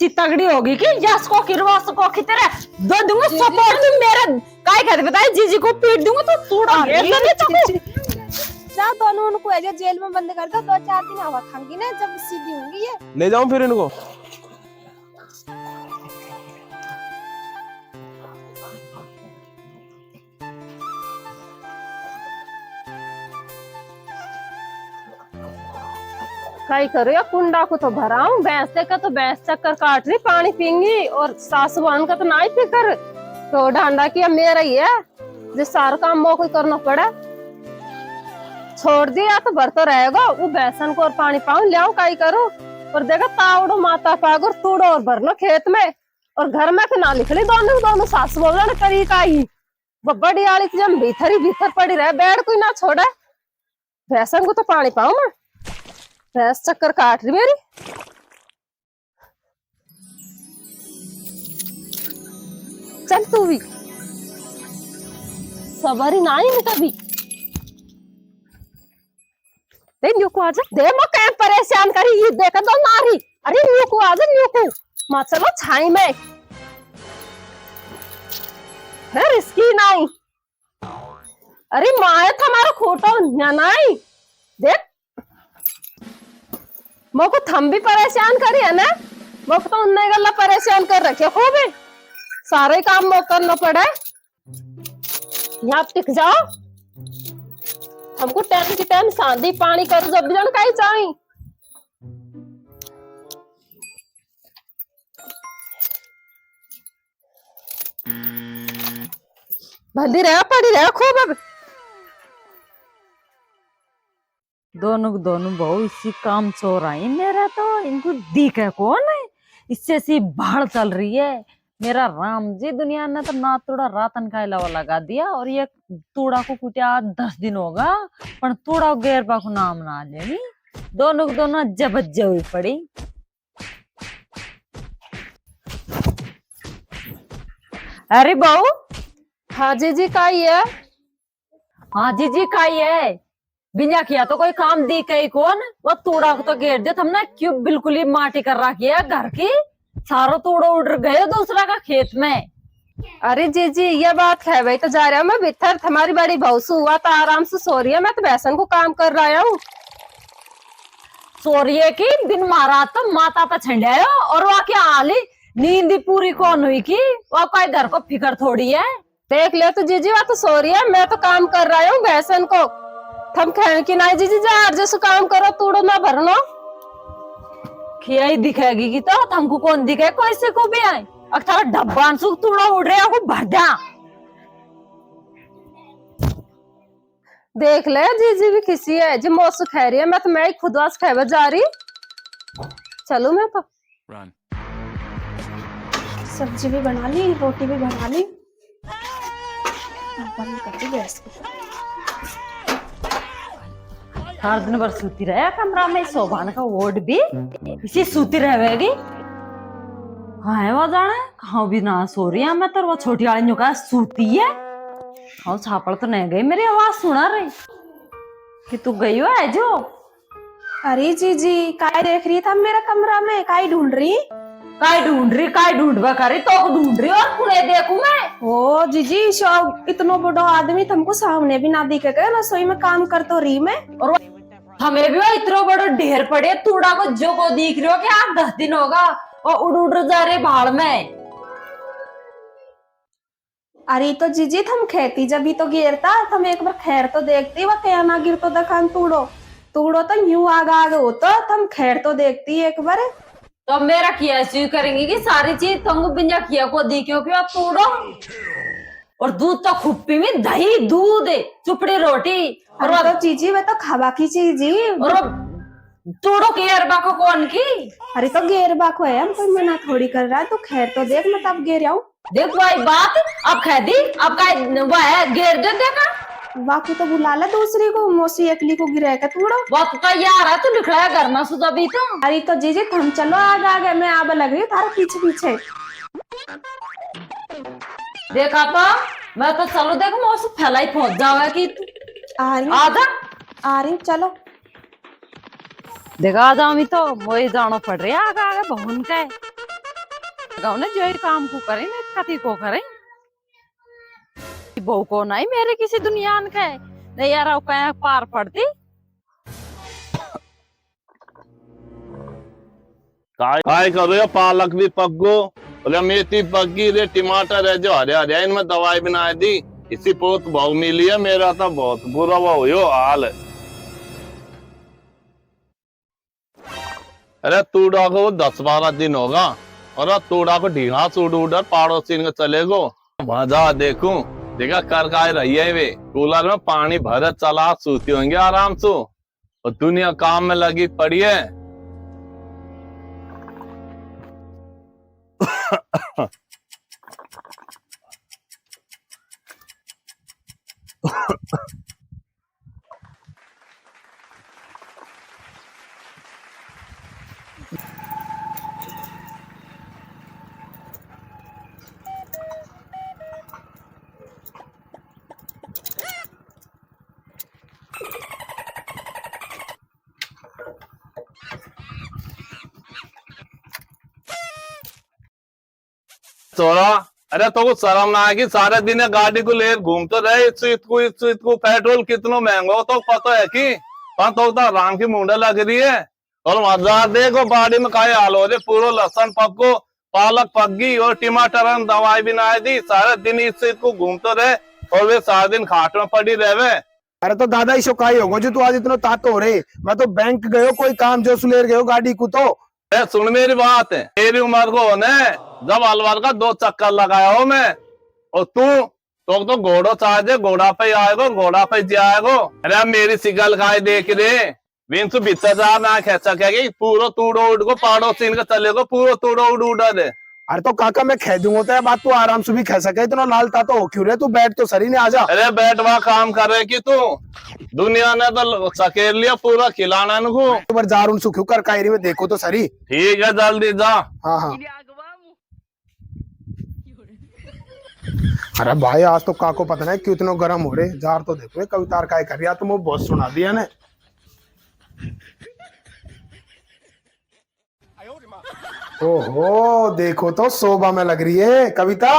चितगड़ी होगी कि यस को किरवास को की तेरे दो दूंगा सपोर्ट तुम मेरा काय कहते बताए जीजी को पीट दूंगा तो तूड़ा घेर लेने तो जा दोनों उनको ऐसे जेल में बंद कर दो 2-4 दिन हवा खाएंगी ना जब सीधी होंगी ये। ले जाऊं फिर इनको? काय करो या कुंडा को तो भराऊं भैंस का तो भैंस चक्कर काट रही पानी पींगी और सासुवान का तो ना ही फिकर तो डांडा किया मेरा ही है जिस सारा काम मो कोई करना पड़े छोड़ दिया तो भर तो रहेगा वो भैंसन को और पानी पाऊं लियाऊं काई करो और देखा तावड़ो माता पाग और तूड़ो और भरनो खेत में और घर में तो ना निकली दोनों दोनों सासु बोला ना तरीका ही वो बड़ी आली जब भीतर ही भीतर पड़ी रहे बेड कोई ना छोड़े भैंसन को तो पानी पाऊं मैं भैंस चक्कर काट रही मेरी चल तू भी सबर ही ना ही कभी दे न्यू को आजा दे मैं कैं परेशान करी ये देखा दो नारी अरे न्यू को आजा न्यू को मां चलो छाई में है रिस्की नहीं अरे माए हमारा खोटो नहीं देख मोको थम भी परेशान करी है ना मोको तो उन्ने गल्ला परेशान कर रखे हो भी सारे काम मो करना पड़े यहाँ टिक जाओ हमको टाइम की टाइम शादी पानी कर जब भी जन कहीं चाही भली रहा पड़ी रहा खूब अब दोनों बहू इसी काम चोर आई मेरा तो इनको दिख है कौन है इससे सी भाड़ चल रही है मेरा राम जी दुनिया ने तो ना तोड़ा रातन का अलावा लगा दिया और ये तूड़ा को कुटिया 10 दिन होगा पर तूड़ा गैर बा को नाम ना लेनी दोनों जबज्जे हुई पड़ी अरे बहू हाँ जी का ही है हाँ जी का ही है बिना किया तो कोई काम दी कहीं कौन वो तूड़ा को तो घेर दे हमने क्यों बिल्कुल ही माटी कर रखी है घर की सारो तूड़ो उड़ गए दूसरा का खेत में अरे जी ये बात है भाई तो जा रहा हूँ मैं भीतर तुम्हारी बड़ी भौसू हुआ तो आराम से सो रही है मैं तो भैंसन को काम कर रहा हूँ सो रही है कि दिन मारा तो माता पे छंडायो और वह क्या हाली नींद पूरी कौन हुई की वह कोई घर को फिकर थोड़ी है देख ले तो जीजी वह तो सो रही है मैं तो काम कर रहा हूँ भैंसन को थम खेल की नहीं जीजी जा जैसे काम करो तूड़ो ना भरनो खिया ही दिखेगी कि तो हमको कौन दिखे कैसे को भी आए अक्सर डब्बा सुख तूड़ा उड़ रहा है भर जा देख ले जीजी भी किसी है जी मौसू खा रही है मैं तो मैं खुद वास खेवे जा रही चलू मैं तो सब्जी भी बना ली रोटी भी बना ली बंद कर दी गैस को हर दिन भर सूती रहे कमरा में सोभान का वार्ड भी इसी सूती रहेगी हाँ है वो जाने कहाँ भी ना सो रही है मैं तो वो छोटी वाली का सूती है हाँ छापड़ तो नहीं गई मेरी आवाज सुना रही कि तू गई हो है जो अरे जी काय देख रही था मेरा कमरा में काय ढूंढ रही काय ढूंढवा करी तो ढूंढ रही और पुणे देखू मैं ओ जीजी इतना बड़ा आदमी तुमको सामने भी ना दिखेगा रसोई में काम कर तो रही मैं और हमें भी इतना बड़ा ढेर पड़े तूड़ा को जो को दिख रहे हो कि आप 10 दिन होगा और उड़ जा रहे भाड़ में अरे तो जीजी थम खेती जब भी तो गिरता थम एक बार खैर तो देखती वह क्या ना गिर तो दखान तूड़ो तो यूं आगे होता थम खैर तो देखती एक बार तो अब मेरा किया करेंगे कि सारी चीज तुमको बिना किया को दी क्योंकि आप तोड़ो और दूध तो खुप्पी में दही दूध चुपड़ी रोटी और तो चीजी वे तो खावा की चीजी और तोड़ो के अरबा को कौन की अरे तो गेरबा को है हम कोई मना थोड़ी कर रहा है तो खैर तो देख मैं तब गेर आऊं देख भाई बात अब कह दी अब का वह है गेर दे देखा बाकी तो बुला ला दूसरी को मौसी एकली को गिराएगा थोड़ा वक्त का यार है तू लिख रहा है घर में सुधा भी तो अरे तो जीजी थम चलो आगे मैं आब लग रही थारा पीछे पीछे देखा तो मैं तो चलो देखो मौसम फैलाई पहुंच जाओगा कि आधा आ रही चलो देखा आधा तो वही जाना पड़ रहा है आगे आगे बहुन का गाँव ने जो काम को करे ना कति को करे बहू को नहीं मेरे किसी दुनिया के नहीं यार कहीं पार पड़ती काय करो या पालक भी पक गो बोले मेथी पक गई रे टमाटर है जो हरे हरे इनमें दवाई बना दी इसी पोत भाव मिली है मेरा तो बहुत बुरा वो यो हाल है। अरे तूड़ा को 10-12 दिन होगा और तूड़ा को ढींगा सूड उड़र पड़ोसी के चले गो मजा देखूं देखा कर काय रही है वे कूलर में पानी भर चला सूती होंगे आराम से और दुनिया काम में लगी पड़ी है। छोरा अरे तो कुछ शर्म ना आएगी सारे दिन गाड़ी को ले घूमते रहे इसको पेट्रोल कितना महंगा हो तो पता है कि पर तो राम की मुंडा लग रही है और मजा देखो बाड़ी में काय हाल हो रहे पूरा लहसुन पको पालक पक गई और टमाटर दवाई भी ना दी सारे दिन इसको घूमते रहे और वे सारे दिन खाट में पड़ी रहे। अरे तो दादा इसो का ही होगा जो तू आज इतना तातो हो रहे मैं तो बैंक गयो कोई काम जो सुलेर गयो गाड़ी को तो सुन मेरी बात है तेरी उम्र को होने जब अलवर का 2 चक्कर लगाया हो मैं और तू तो घोड़ो चाहे घोड़ा पे आएगो घोड़ा पे जाएगो। अरे मेरी सिगल खाए देख दे विंस भीतर जा ना खेच सकेगी पूरा तूड़ो उड़ को पहाड़ों सीन का चलेगो पूरा तूड़ो उड़ उड़ा दे। अरे तो काका मैं खे दूंगा तो बात तू आराम से भी खे सके इतना लालता तो हो क्यों रे तू बैठ तो सरी नहीं आजा। अरे बैठ वहाँ काम कर रहे कि तू दुनिया ने तो सकेर लिया पूरा खिलाना इनको जार उन सुखी कर कायरी में देखो तो सरी। ठीक है जल्दी जा। हाँ हाँ अरे भाई आज तो काको पता नहीं क्यों इतना गर्म हो रहे जार तो देखो कवितार काय कर रहा तुम बहुत सुना दिया ने। ओहो देखो तो शोभा में लग रही है कविता।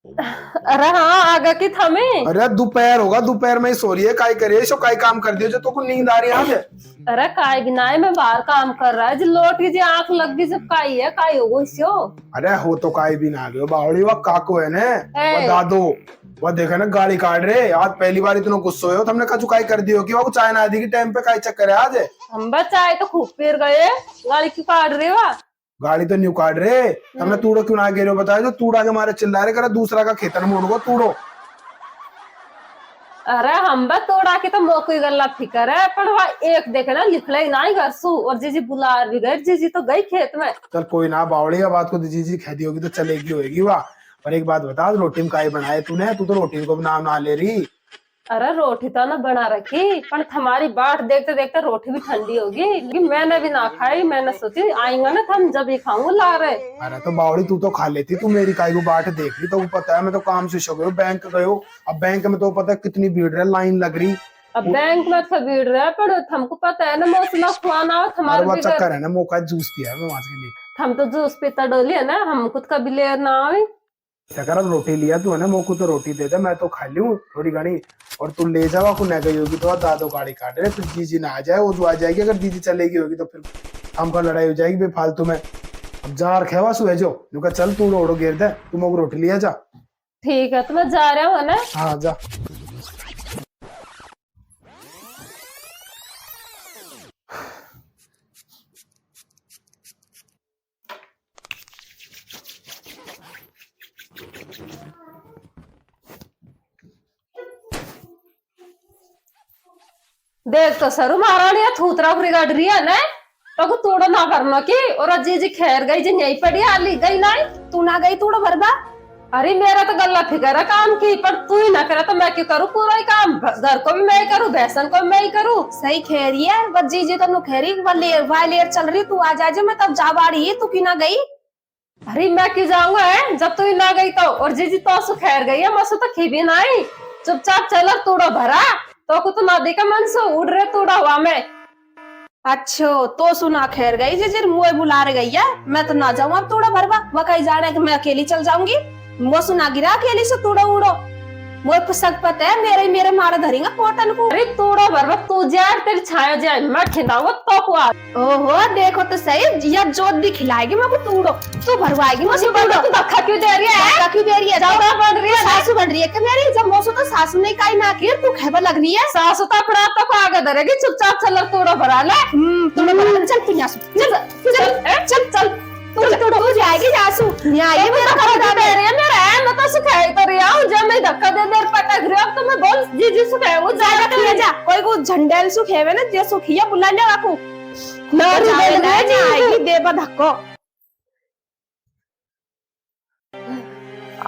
अरे हाँ आगे की थमे। अरे दोपहर होगा दोपहर में ही सो रही है काय करे सो काय काम कर दियो जो तो को नींद आ रही है। अरे काय बिनाए में बाहर काम कर रहा है जो लौट की जो आंख लग गई जब काय है काय होगो इसो। अरे हो तो काय भी ना गयो बावड़ी वह काको है ने वह दादो वह देखा ना गाड़ी काट रहे आज पहली बार इतना गुस्सा हो हमने कछु काय कर दियो कि वो चाय ना दी की टाइम पे काय चक्कर है आज। हम बचाए तो खूब पीर गए गाड़ी क्यों काट रहे हो गाड़ी तो न्यू काट रहे हमने तूड़ो क्यों ना गिरो बताया जो तूड़ा के मारे चिल्ला रहे करे दूसरा का खेतन मोड़ को तूड़ो। अरे हम बस तोड़ा के तो मोकी गल्ला फिकर है पर वहाँ एक देखे ना लिख ले ना ही घर सू और जीजी बुलार भी गए जीजी तो गई खेत में। चल कोई ना बावड़ी बात को जीजी खेती होगी तो चलेगी होगी वाह पर एक बात बता रोटी में काय बनाए तूने तू तो रोटी को नाम ना ले रही। अरे रोटी तो ना बना रखी पर हमारी बाट देखते देखते रोटी भी ठंडी होगी लेकिन मैंने भी ना खाई मैंने सोची आएंगे ना हम जब ही खाऊंगा ला रहे। अरे तो बावड़ी तू तो खा लेती तू मेरी काय को बाट देख ली तो पता है मैं तो काम से गयो बैंक गयो अब बैंक में तो पता है कितनी भीड़ है लाइन लग रही। अब बैंक में तो भीड़ रहा पर हमको पता है ना मौसम खुआना हमारे चक्कर है ना मौका जूस पिया मैं वहां के लिए हम तो जूस पीता डोली है ना हम खुद कभी ले ना आवे। अगर अब रोटी लिया तू है ना मोको तो रोटी दे दे मैं तो खा लूं थोड़ी घनी और तू ले जावा को न गई होगी तो दादो गाड़ी काट रहे फिर जीजी ना आ जाए वो जो आ जाएगी अगर दीदी चलेगी होगी तो फिर हमका लड़ाई हो जाएगी बेफालतू में। अब जार खेवा सु है जो चल तू रोडो गिर दे तू मोको रोटी लिया जा। ठीक है तो मैं जा रहा हूँ ना। हाँ जा। देख तो सरू महारानी थूतरा बिगाड़ रही है ना तो तोड़ो ना भरना की और जी खैर गई जी यही पड़ी आली गई ना तू ना गई तूड़ो भरदा। अरे मेरा तो गला फिकर है काम की पर तू ही ना करे तो मैं क्यों करूँ पूरा ही काम घर को भी मैं ही करूँ भैसन को भी मैं ही करूँ। सही खेरी है बस जी तो नुखेरी लेर चल रही तू आ जा मैं तब जा बाड़ी है तू की ना गई। अरे मैं क्यों जाऊंगा है जब तू ही ना गई तो और जी तो सु खैर गई है मसु तो खीबी ना ही चुपचाप चल तूड़ो भरा तो को तो ना देखा मन से उड़ रहे तूड़ा हुआ में। अच्छो तो सुना खैर गई जीजी मुझे बुला रही गई है, मैं तो ना जाऊँ अब तूड़ा भरवा, वह कहीं जाने कि मैं अकेली चल जाऊंगी। वो सुना गिरा अकेली से तूड़ा उड़ो, मुझे पुस्तक पता है मेरे मारे धरेंगे पोटन को। अरे तूड़ा भरवा तू जाए तेरी छाया जाए मैं खिलाऊंगा तो को आ। ओहो देखो तो सही, या जोत भी खिलाएगी मैं को तूड़ो, तू भरवाएगी मुझे तूड़ो। तू धक्का क्यों दे रही है? धक्का क्यों दे रही है? ज्यादा बन रही है। सासू बन रही है क्या मेरी? जब मौसू तो सासू ने काई ना की, तू खैबर लग रही है। सासू तो अपना तो को आगे धरेगी, चुपचाप चल तूड़ा भरा ले। तूड़ा भरा चल तू यहाँ चल चल तू जाएगी सासू आएगी मेरा धक्का दे रही है मेरा है, मैं तो सुखाई तो रही हूँ। जब मैं धक्का दे देर पटक रही हूँ तो मैं बोल जीजी सुखाए वो जाएगा किया जा, कोई को झंडेल सुखेवे ना जे सुखिया बुलाने वाकू ना आएगी देबा धक्को।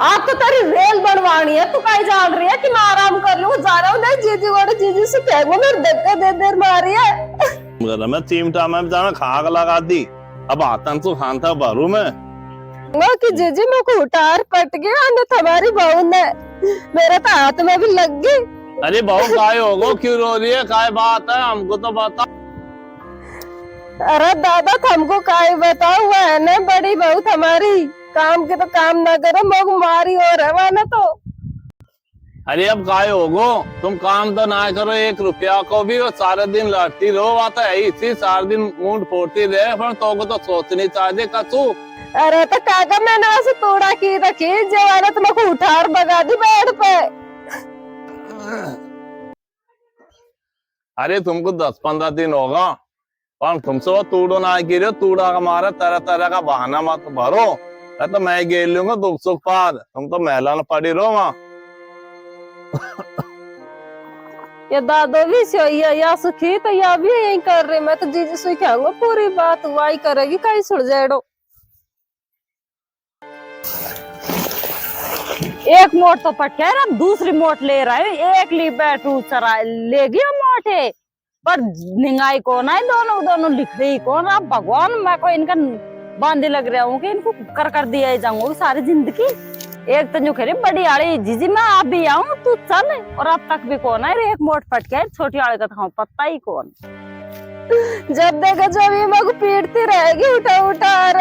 आप तो तेरी रेल बनवानी है, तू कहीं जान रही है कि मैं आराम कर लूँ, जा रहा हूँ नहीं जीजी वाले जीजी सुखाए वो मेरे धक्का दे देर मारी है। मैं चिमटा में जाना खाक लगा दी, अब आतन तो खान था भरू में वो कि जीजी मेरे को उतार पट गया ना तुम्हारी बहू ने, मेरे तो हाथ में भी लग गई। अरे बहू काय होगो, क्यों रो रही है, काय बात है हमको तो बता। अरे दादा तुमको काय बताओ, वो है ना बड़ी बहू तुम्हारी, काम के तो काम ना करे मोग मारी हो रहा ना तो। अरे अब काय होगो, तुम काम तो ना करो 1 रुपया को भी, और सारे दिन लड़ती रहो, बात है इसी सारे दिन मूड फोड़ती रहे, पर तो को तो सोचनी चाहिए कछु। अरे तो काका मैंने वैसे तोड़ा की रखी जवाना तुमको उठार भगा दी बेड पे। अरे तुमको 10-15 दिन होगा, पर तुमसे वो तूड़ो ना की रहे, तूड़ा का मारा तरह तरह का बहाना मत भरो, तो मैं गेल लूंगा दुख सुख पार, तुम तो महिला न पड़ी रहो वहाँ। ये दादो भी सही है या सुखी तो या भी यही कर रहे, मैं तो जीजी सुखाऊंगा पूरी बात वही करेगी कहीं सुड़ जाएडो। एक मोट तो पटके है ना, दूसरी मोट ले रहा है, एक ली बैठू चरा लेगी मोट है, पर निंगाई कौन है, दोनों लिख रही कौन। अब भगवान मैं को इनका बांधे लग रहा हूँ कि इनको कर दिया जाऊंगा सारी जिंदगी। एक तो जो कह रही बड़ी आड़ी जीजी मैं आप भी आऊं तू चल, और अब तक भी कौन है, एक मोट पटके छोटी आड़ी का था पत्ता ही कौन। जब देखो जब ये मगु पीटती रहेगी उठा उठा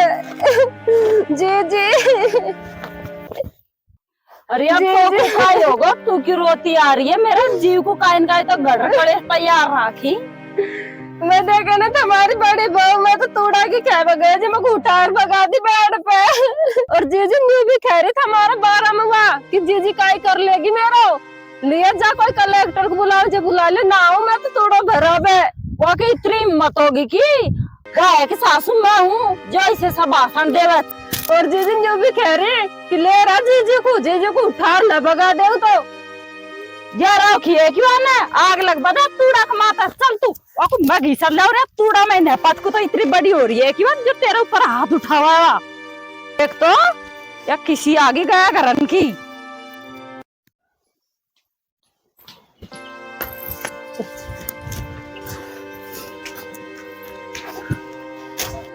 जी। अरे अब तो काय होगा, तू क्यों रोती आ रही है, मेरा जीव को कायन का तो गड़ पड़े तैयार राखी। मैं देखा ना तुम्हारी बड़ी बहू में तो तोड़ा की क्या बगैर जी मैं उठार भगा दी बेड पे। और जीजी न्यू भी कह रही था हमारा 12 में हुआ कि जीजी काय कर लेगी मेरा, लिया जा कोई कलेक्टर को बुलाओ जो बुला ले ना हूँ मैं तो तोड़ा भरा है। वो की इतनी हिम्मत होगी कि है कि सासू मैं हूँ जो इसे सब भाषण देवत। और जीजी जो भी कह रही कि ले रहा जीजी को उठार न भगा दे तो यार खिए क्यों ना आग लग बता तूड़ा कमाता चल तू बगीचा ले रहा तूड़ा मैंने पत को तो इतनी बड़ी हो रही है कि जो तेरे ऊपर हाथ उठावा एक तो या किसी आगे गया घरन की।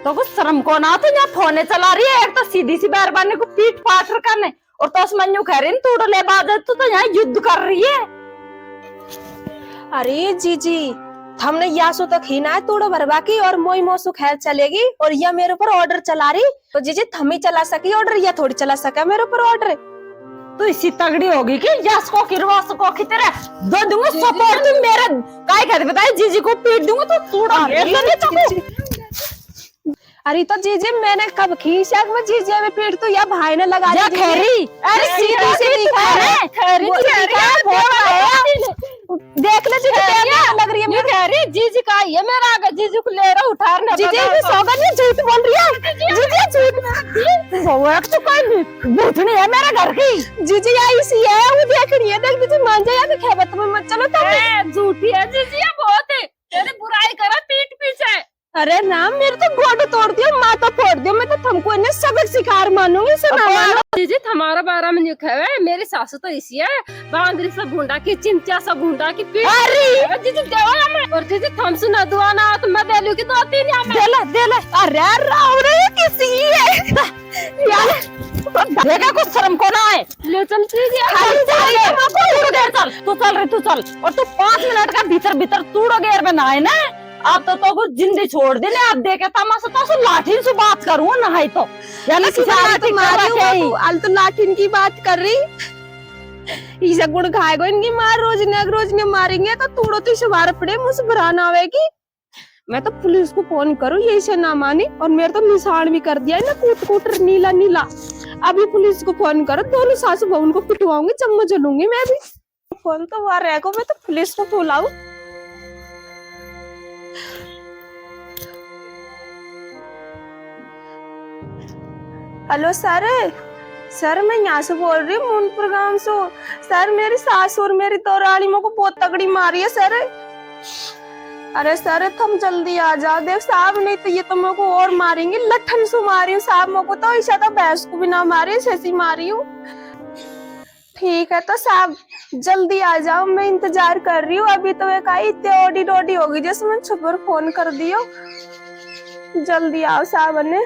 तो कुछ शर्म को ना तो यहाँ फोने चला रही है, एक तो सीधी सी बार बार को पीठ पाट करने और तो मंजू कह रही तू ले बाद तो यहाँ युद्ध कर रही है। अरे जीजी हमने यासु तक ही ना है तोड़ो भरवा की और मोई मोसु खैर चलेगी और यह मेरे ऊपर ऑर्डर चला रही, तो जीजी हम ही चला सकी ऑर्डर या थोड़ी चला सका मेरे ऊपर ऑर्डर। तो इसी तगड़ी होगी कि यस को किरवास को की तरह दो दूंगा सपोर्ट तुम मेरे काय कहते बताए जीजी को पीट दूंगा तो तोड़ा। अरे तो जीजी मैंने कब खींचा में जीजी में पीट तो या भाई ने लगा दिया खैरी। अरे सीधी सीधी खैरी देख ले जीजी क्या लग रही है मैं कह रही जीजी का ये मेरा आगे जीजी को ले रहा उठारना जीजी भी सौगन में झूठ बोल रही है जीजी झूठ वो तो कोई भूतनी है मेरे घर की जीजी आई सी है वो देख रही है देख दीजिए मान जाए या खेबत में मत चलो तुम झूठी है जीजी ये बहुत है तेरी बुराई करा पीठ पीछे। अरे नाम मेरे तो गोड तोड़ दियो माथा फोड़ दियो मैं तो तुमको इन्हें सबक सिखार मानूंगी जीजी हमारा 12 में लिखा है मेरी सासू तो इसी है बांदरी सा गुंडा की चिंचा सा गुंडा की पीठ। अरे जीजी देवा मैं और जीजी थम सुना दुआ ना तो मैं दे लूं कि 2-3 या मैं दे ले अरे राव रे किसी है यार देखा कुछ शर्म को ना है ले चल जीजी चल तू चल रही तू चल और तू 5 मिनट का भीतर भीतर तूड़ो गेर में ना है ना तो कुछ जिंदगी छोड़ दे ले। अब देखे तमाशा तो लाठी से बात करूँ ना है तो या इसी बात तो मारी हूँ बापू, अल तो लाठिन की बात कर रही। इसे गुड़ खाएगो इनकी मार, रोज ने मारेंगे तो तूड़ो तो इसे बार पड़े, मुझसे भराना आवेगी। मैं तो पुलिस को फोन करूँ, ये इसे ना मानी और मेरे तो निशान भी कर दिया है ना, कूट नीला नीला। अभी पुलिस को फोन करो, दोनों सासू बहू को पिटवाऊंगी, चम्मच जलूंगी मैं भी। फोन तो वहां रहेगा, मैं तो पुलिस को बुलाऊं। हेलो सर मैं यहाँ से बोल रही हूँ मूनपुर गांव से। सर मेरी सास और मेरी तो रानी को बहुत तगड़ी मारी है सर। अरे सर तुम जल्दी आ जाओ, देख साहब नहीं तो ये तो मेरे को और मारेंगे, लठन से मारी हूँ साहब, मेरे को तो ऐसा तो भैंस को भी ना मारी, ऐसी मारी हूँ। ठीक है तो साहब जल्दी आ जाओ, मैं इंतजार कर रही हूँ। अभी तो एक आई इतनी ओडी डोडी होगी जैसे मैंने छुपर फोन कर दियो। जल्दी आओ साहब ने।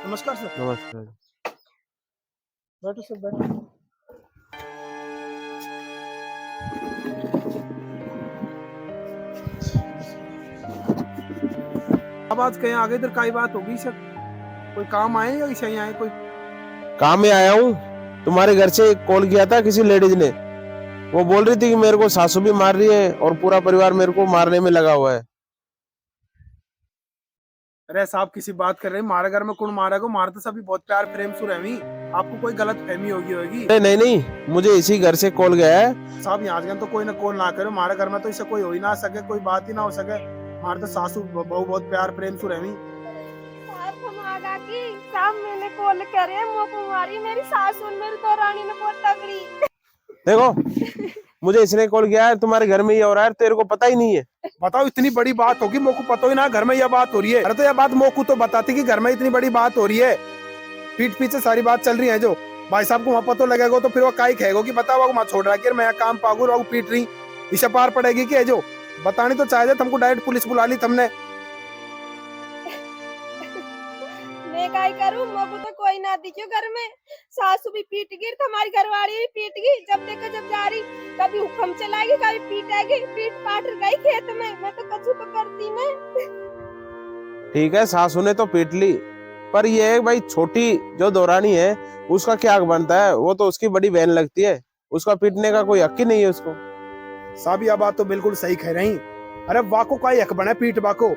नमस्कार सर। नमस्कार। बैठो सर बैठो। अब आज कहीं आगे इधर काय बात होगी सर? कोई काम आए या ऐसे ही आए? कोई काम में आया हूँ। तुम्हारे घर से एक कॉल किया था किसी लेडीज ने, वो बोल रही थी कि मेरे को सासू भी मार रही है और पूरा परिवार मेरे को मारने में लगा हुआ है। अरे साहब किसी बात कर रहे हैं, मारा घर में कौन मारा को? मार तो सभी बहुत प्यार प्रेम से रही, आपको कोई गलत फहमी होगी। नहीं, मुझे इसी घर से कॉल गया है। साहब यहाँ तो कोई ना कॉल ना करे, हमारे घर में तो इससे कोई हो ही ना सके, कोई बात ही ना हो सके। हमारे तो सासू बहू बहुत प्यार प्रेम से रही। साहब मैंने कॉल करे, मोको मारी मेरी सासू और मेरी तो रानी ने बहुत तगड़ी। देखो मुझे इसने कॉल किया है, तुम्हारे घर में ये हो रहा है, तेरे को पता ही नहीं है। बताओ इतनी बड़ी बात होगी, मोको पता ही ना घर में यह बात हो रही है। अरे तो यह बात मोको तो बताती कि घर में इतनी बड़ी बात हो रही है, पीठ पीछे सारी बात चल रही है। जो भाई साहब को वहाँ पता लगेगा तो फिर वो काई कहेगा कि बताओ वहाँ छोड़ रहा है, मैं काम पागू वो पीट रही, इसे पार पड़ेगी कि जो बतानी तो चाहिए। तुमको डायरेक्ट पुलिस बुला ली तुमने। मैं काय करूं, मोको तो कोई ना दिखियो घर में। सासू भी पीट गई, हमारी घरवाली भी पीट गई, जब देखो जब जा रही कभी हुक्म चलाएगी कभी पीटेगी, पीट पाट गई खेत में। मैं तो कछु तो करती मैं। ठीक है सासू ने तो पीट ली, पर ये है भाई छोटी जो दौरानी है उसका क्या बनता है? वो तो उसकी बड़ी बहन लगती है, उसका पीटने का कोई हक ही नहीं है उसको। साहब यह बात तो बिल्कुल सही कह रही। अरे वाको का हक बना पीट बाको।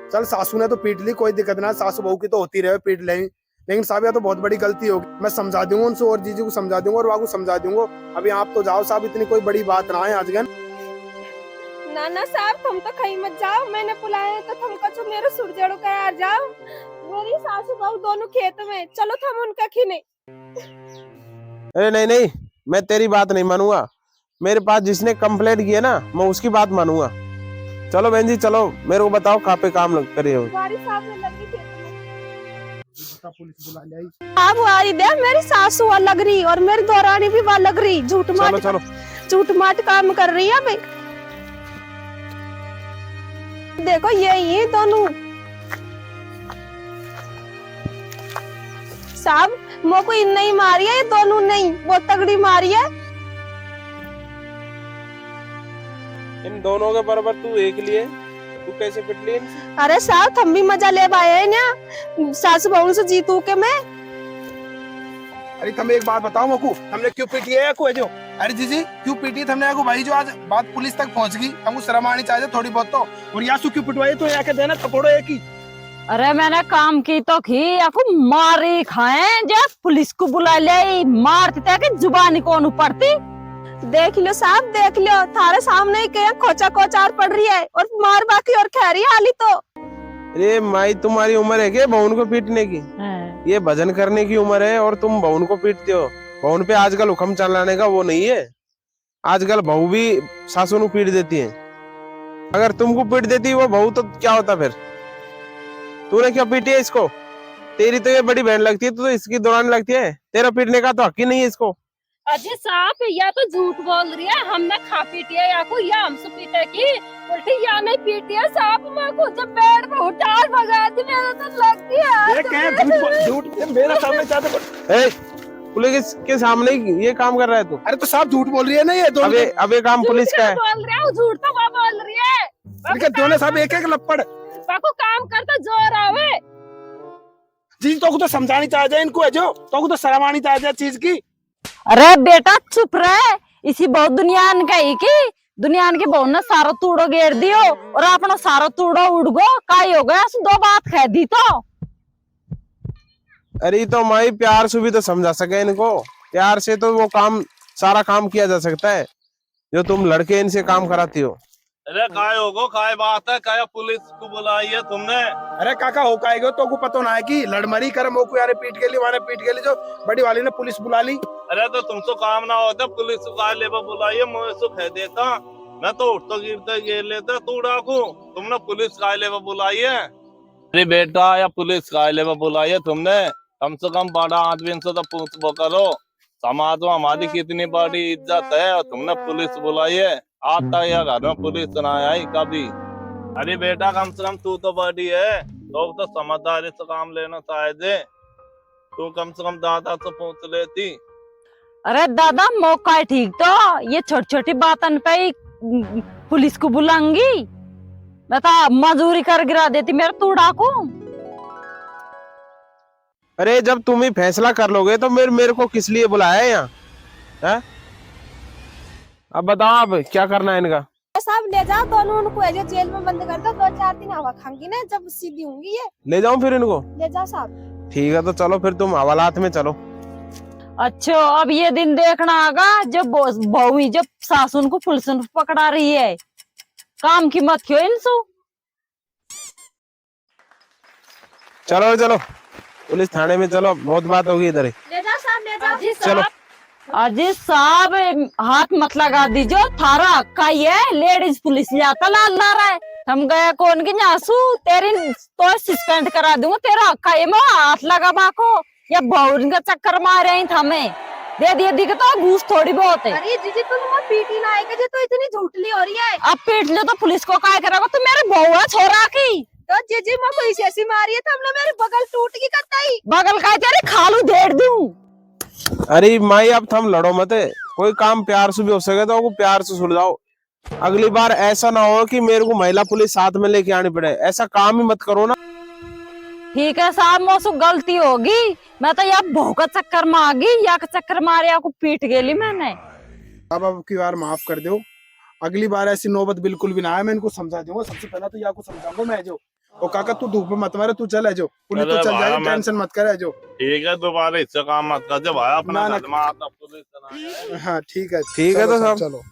चल सासू ने तो पीट ली, कोई दिक्कत ना, सासू बहू की तो होती रहे, पीट ले। लेकिन साहब यह तो बहुत बड़ी गलती होगी। मैं समझा दूंगा उनसे और जीजी को समझा दूंगा और वाको समझा दूंगा। अभी आप तो जाओ साहब, इतनी कोई बड़ी बात ना है आज गन। ना साहब तुम तो कहीं मत जाओ, मैंने बुलाया तो तुम कछु मेरे सुरजड़ो का यार जाओ। मेरी सासू बहू दोनों खेत में, चलो तुम उनका खिने। अरे नहीं, मैं तेरी बात नहीं मानूंगा। मेरे पास जिसने कंप्लेंट की है ना, मैं उसकी बात मानूंगा। चलो बहन जी चलो, मेरे को बताओ कहाँ पे काम करे हो। पुलिस बुला लाई। अब आई दे, मेरी सासू वहाँ लग रही और मेरी दौरानी भी वहाँ लग रही, झूठ माट काम कर रही है भाई। देखो ये दोनों साहब मोको इन नहीं मारी है, ये दोनों नहीं बहुत तगड़ी मारी है। इन दोनों के बराबर तू एक लिए, तू कैसे पिट ली इनसे? अरे साहब हम भी मजा ले पाए हैं ना, सासू बहू से जीतू के मैं। अरे तुम एक बात बताओ मोकू, हमने क्यों पीटी है को जो? अरे जीजी क्यों पीटी हमने को भाई? जो आज बात पुलिस तक पहुंच गई, हमको शर्म आनी चाहिए थोड़ी बहुत तो। और यासू क्यों पिटवाई? तो यहाँ के देना थपोड़ो एक ही। अरे मैंने काम की तो की, आपको मारी खाए जब पुलिस को बुला ले, मारते थे कि जुबानी कौन पड़ती। देख लो साहब देख लो, थारे सामने ही क्या खोचा कोचार पड़ रही है और मार बाकी और खैरी हाली तो। अरे माई तुम्हारी उम्र है क्या बहन को पीटने की? ये भजन करने की उम्र है और तुम बहन को पीटते हो। बहन पे आजकल हुक्म चलाने का वो नहीं है। आजकल बहू भी सासू को पीट देती है। अगर तुमको पीट देती वो बहू तो क्या होता फिर? तूने क्यों पीटी है इसको? तेरी तो ये बड़ी बहन लगती है, तो इसकी दौरान लगती है, तेरा पीटने का तो हक ही नहीं है इसको। अजय साहब या तो झूठ बोल रही है, हमने खा पीटी है या को, या हमसे पीटे की उल्टी, या नहीं पीटी है साहब। मैं को जब बेड पे उठा भगा दी, मेरा तो लग गया झूठ मेरा सामने चाहते। पुलिस के सामने ये काम कर रहा है तू? अरे तो साहब झूठ बोल रही है ना ये दोनों। अब ये काम पुलिस का है। बोल रहा हूँ झूठ, तो वो बोल रही है। दोनों साहब एक एक लपड़ बाको काम करता जोर आवे। जी तो को तो समझानी चाहिए इनको है, जो तो को तो शर्म आनी चाहिए चीज की। अरे बेटा चुप रहे, इसी बहुत दुनिया का ही की दुनिया के बहुत ने सारो तूड़ो घेर दियो और अपना सारो तूड़ो उड़ गो, काई हो गया दो बात कह दी तो। अरे तो माई प्यार से भी तो समझा सके इनको, प्यार से तो वो काम सारा काम किया जा सकता है जो तुम लड़के इनसे काम कराती हो। अरे काय होगो, काय बात है, काय पुलिस को बुलाई है तुमने? अरे काका हो काएगो तो को पता ना है कि लड़मरी कर मोको यार पीट के लिए माने पीट के लिए जो बड़ी वाली ने पुलिस बुला ली। अरे तो तुमसे काम ना होता पुलिस को काय लेवा बुलाई है, मुझे सो कह देता, मैं तो उठता गिरता गिर लेता तू डाकू, तुमने पुलिस काय लेवा बुलाई है? अरे बेटा या पुलिस काय लेवा बुलाई है तुमने? कम से कम बड़ा आदमी से तो पूछ वो करो, समाज में हमारी कितनी बड़ी इज्जत है और तुमने पुलिस बुलाई है। आज तक या घर में पुलिस ना आई कभी। अरे बेटा कम से कम तू तो बड़ी है, तो समझदारी से काम लेना चाहिए, तू कम से कम दादा से पूछ लेती। अरे दादा मौका है ठीक, तो ये छोटी छोटी बातन पे ही पुलिस को बुलाऊंगी? बता मजूरी कर गिरा देती मेरा तूड़ा को। अरे जब तुम ही फैसला कर लोगे तो मेरे को किस लिए बुलाया है यहाँ है? अब बताओ अब क्या करना है इनका? साहब ले जाओ दोनों उनको, ऐसे जेल में बंद कर दो, 2-4 दिन हवा खाएंगी ना, जब सीधी होंगी ये। ले जाऊं फिर इनको? ले जाओ साहब। ठीक है तो चलो फिर तुम हवालात में चलो। अच्छा अब ये दिन देखना आगा जब बहू ही जब सासुन को पुलिस पकड़ा रही है, काम की मत क्यों इनसो। चलो चलो पुलिस थाने में चलो, बहुत बात होगी इधर ही। ले जाओ साहब, ले जाओ। चलो अजय साहब हाथ मत लगा दीजो, थारा हक्का ही है, लेडीज पुलिस जाता लाल ला रहा है, हम गया कौन की नासू तेरी तो सस्पेंड करा दूंगा, तेरा हक्का है मैं हाथ लगा बाको, या बहुन का चक्कर मारे ही हमें दे दिए दिखे तो घूस थोड़ी बहुत है। अरे जीजी तुम वो पीटी ना आएगा जो, तो इतनी झूठली हो रही है। अब पीट लो तो पुलिस को काय करेगा, तो मेरे बहू है छोरा की, तो जीजी मैं कोई ऐसी मारी है तो हमने मेरी बगल टूट की कताई। बगल का तेरे खालू देड़ दूं। अरे माई अब थम लड़ो मत, कोई काम प्यार से भी हो सके तो वो प्यार से सुलझाओ। अगली बार ऐसा ना हो कि मेरे को महिला पुलिस साथ में लेके आनी पड़े, ऐसा काम ही मत करो ना। ठीक है साहब मौसू गलती होगी, मैं तो या बहू का चक्कर मांगी या का चक्कर मारे या को पीट गेली मैंने। अब की बार माफ कर दो, अगली बार ऐसी नौबत बिल्कुल भी ना आए, मैं इनको समझा दूंगा। सबसे पहला तो या को समझाऊंगा मैं जो, और काका तू धूप में मत मारे, तू चल है जो, पुलिस तो चल जाएगी, टेंशन मत कर है जो। ठीक है दोबारा इससे काम मत कर भाई, अपना ना, घर में आता पुलिस ना आए। हाँ ठीक है ठीक है तो सब चलो।